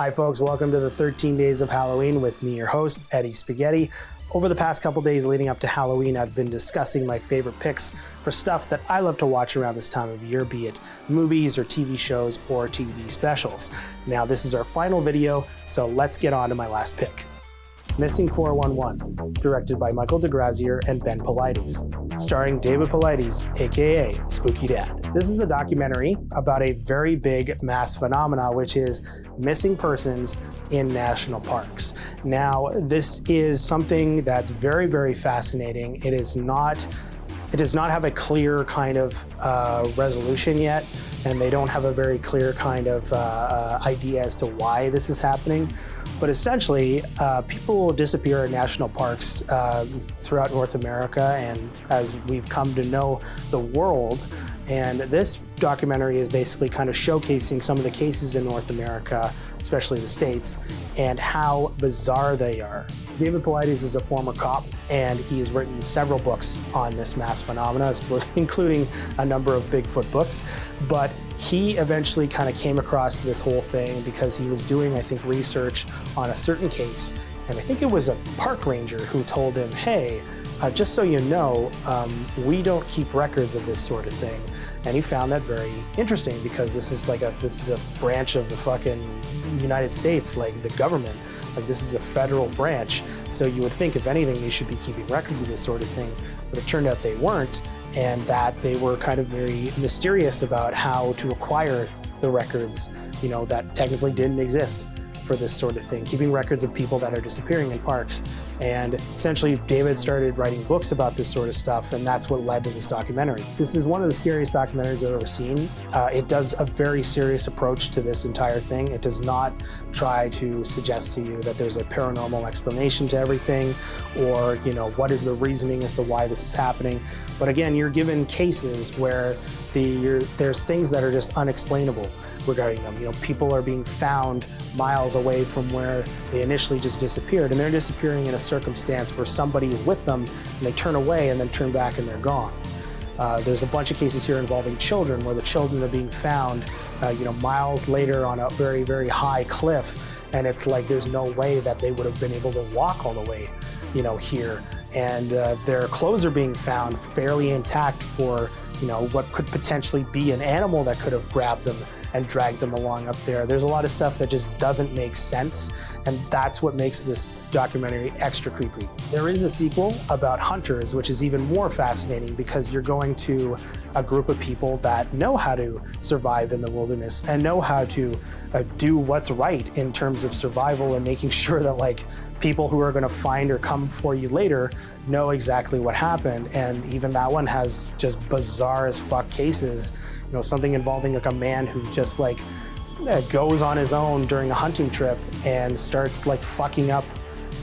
Hi folks, welcome to the 13 Days of Halloween with me, your host, Eddie Spuhghetti. Over the past couple days leading up to Halloween, I've been discussing my favorite picks for stuff that I love to watch around this time of year, be it movies or TV shows or TV specials. Now this is our final video, so let's get on to my last pick. Missing 411, directed by Michael DeGrazier and Ben Paulides, starring David Paulides, aka Spooky Dad. This is a documentary about a very big mass phenomena, which is missing persons in national parks. Now, this is something that's very, very fascinating. It does not have a clear kind of resolution yet, and they don't have a very clear kind of idea as to why this is happening. But essentially, people will disappear in national parks throughout North America and as we've come to know the world. And this documentary is basically kind of showcasing some of the cases in North America, especially the States, and how bizarre they are. David Paulides is a former cop, and he's written several books on this mass phenomena, including a number of Bigfoot books. But he eventually kind of came across this whole thing because he was doing, I think, research on a certain case. And I think it was a park ranger who told him, hey, just so you know, we don't keep records of this sort of thing. And he found that very interesting because this is a branch of the fucking United States, like the government. Like this is a federal branch. So you would think if anything, they should be keeping records of this sort of thing. But it turned out they weren't, and that they were kind of very mysterious about how to acquire the records, you know, that technically didn't exist for this sort of thing, keeping records of people that are disappearing in parks. And essentially David started writing books about this sort of stuff, and that's what led to this documentary. This is one of the scariest documentaries I've ever seen. It does a very serious approach to this entire thing. It does not try to suggest to you that there's a paranormal explanation to everything, or, you know, what is the reasoning as to why this is happening. But again, you're given cases where there's things that are just unexplainable regarding them. You know, people are being found miles away from where they initially just disappeared, and they're disappearing in a circumstance where somebody is with them and they turn away and then turn back and they're gone. There's a bunch of cases here involving children where the children are being found, you know, miles later on a very, very high cliff, and it's like there's no way that they would have been able to walk all the way, you know, here. And their clothes are being found fairly intact for, you know, what could potentially be an animal that could have grabbed them and dragged them along up there. There's a lot of stuff that just doesn't make sense, and that's what makes this documentary extra creepy. There is a sequel about hunters, which is even more fascinating because you're going to a group of people that know how to survive in the wilderness and know how to do what's right in terms of survival and making sure that, like, people who are going to find or come for you later know exactly what happened. And even that one has just bizarre as fuck cases. You know, something involving like a man who just like goes on his own during a hunting trip and starts like fucking up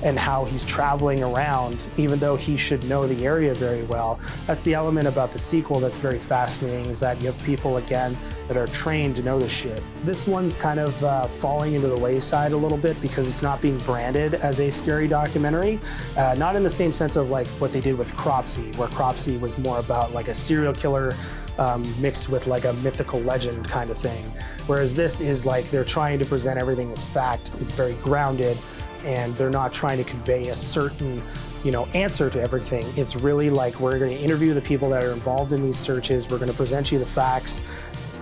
and how he's traveling around, even though he should know the area very well. That's the element about the sequel that's very fascinating, is that you have people, again, that are trained to know this shit. This one's kind of falling into the wayside a little bit because it's not being branded as a scary documentary. Not in the same sense of like what they did with Cropsey, where Cropsey was more about like a serial killer mixed with like a mythical legend kind of thing. Whereas this is like they're trying to present everything as fact. It's very grounded, and they're not trying to convey a certain, you know, answer to everything. It's really like, we're going to interview the people that are involved in these searches. We're going to present you the facts.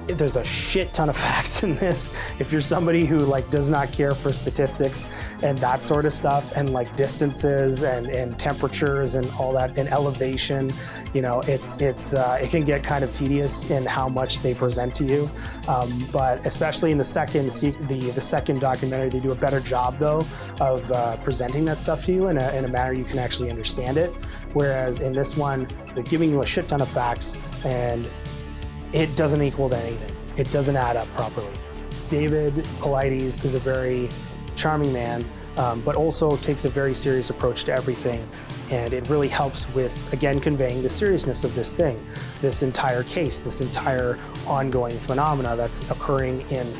There's a shit ton of facts in this. If you're somebody who like does not care for statistics and that sort of stuff, and like distances and temperatures and all that, and elevation, you know, it can get kind of tedious in how much they present to you. But especially in the second documentary, they do a better job though of presenting that stuff to you in a manner you can actually understand it. Whereas in this one, they're giving you a shit ton of facts, and it doesn't equal to anything. It doesn't add up properly. David Paulides is a very charming man, but also takes a very serious approach to everything. And it really helps with, again, conveying the seriousness of this thing, this entire case, this entire ongoing phenomena that's occurring in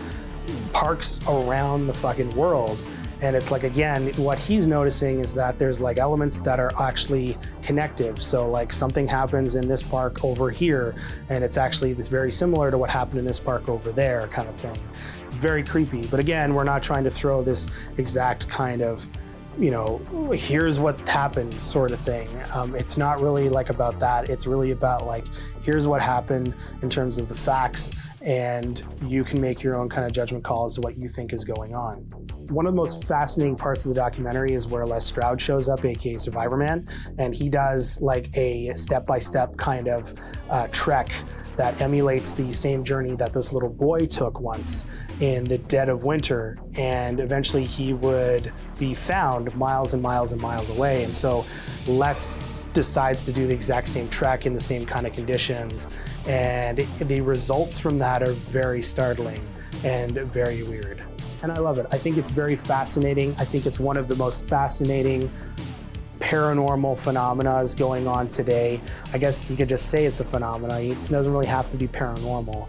parks around the fucking world. And it's like, again, what he's noticing is that there's like elements that are actually connective. So like something happens in this park over here, and it's actually very similar to what happened in this park over there kind of thing. very creepy. But again, we're not trying to throw this exact kind of, here's what happened sort of thing. It's not really like about that. It's really about like, here's what happened in terms of the facts, and you can make your own kind of judgment call as to what you think is going on. One of the most fascinating parts of the documentary is where Les Stroud shows up, aka Survivor Man, and he does like a step-by-step kind of trek that emulates the same journey that this little boy took once in the dead of winter, and eventually he would be found miles and miles and miles away. And so Les decides to do the exact same trek in the same kind of conditions, and the results from that are very startling and very weird. And I love it. I think it's very fascinating. I think it's one of the most fascinating paranormal phenomena going on today. I guess you could just say it's a phenomena. It doesn't really have to be paranormal.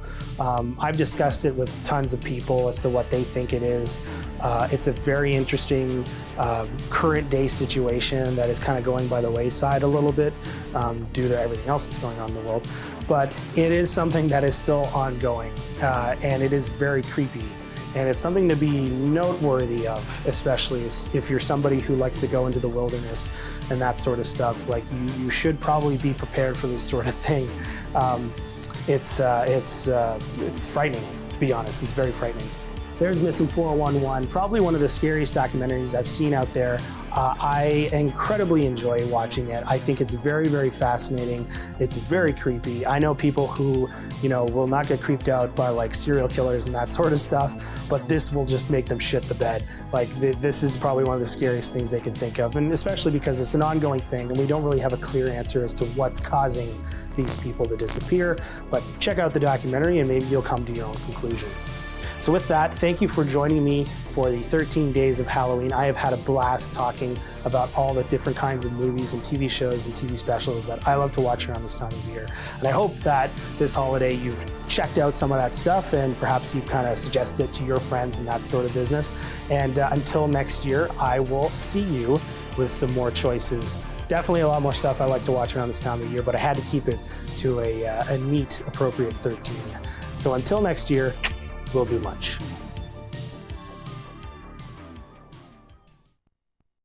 I've discussed it with tons of people as to what they think it is. It's a very interesting current day situation that is kind of going by the wayside a little bit due to everything else that's going on in the world. But it is something that is still ongoing, and it is very creepy. And it's something to be noteworthy of, especially if you're somebody who likes to go into the wilderness and that sort of stuff. Like you should probably be prepared for this sort of thing. It's frightening, to be honest. It's very frightening. There's Missing 411, probably one of the scariest documentaries I've seen out there. I incredibly enjoy watching it. I think it's very, very fascinating. It's very creepy. I know people who, will not get creeped out by like serial killers and that sort of stuff, but this will just make them shit the bed. Like this is probably one of the scariest things they can think of, and especially because it's an ongoing thing and we don't really have a clear answer as to what's causing these people to disappear. But check out the documentary and maybe you'll come to your own conclusion. So with that, thank you for joining me for the 13 days of Halloween. I have had a blast talking about all the different kinds of movies and TV shows and TV specials that I love to watch around this time of year. And I hope that this holiday you've checked out some of that stuff and perhaps you've kind of suggested it to your friends and that sort of business. And until next year, I will see you with some more choices. Definitely a lot more stuff I like to watch around this time of year, but I had to keep it to a neat, appropriate 13. So until next year, we'll do lunch.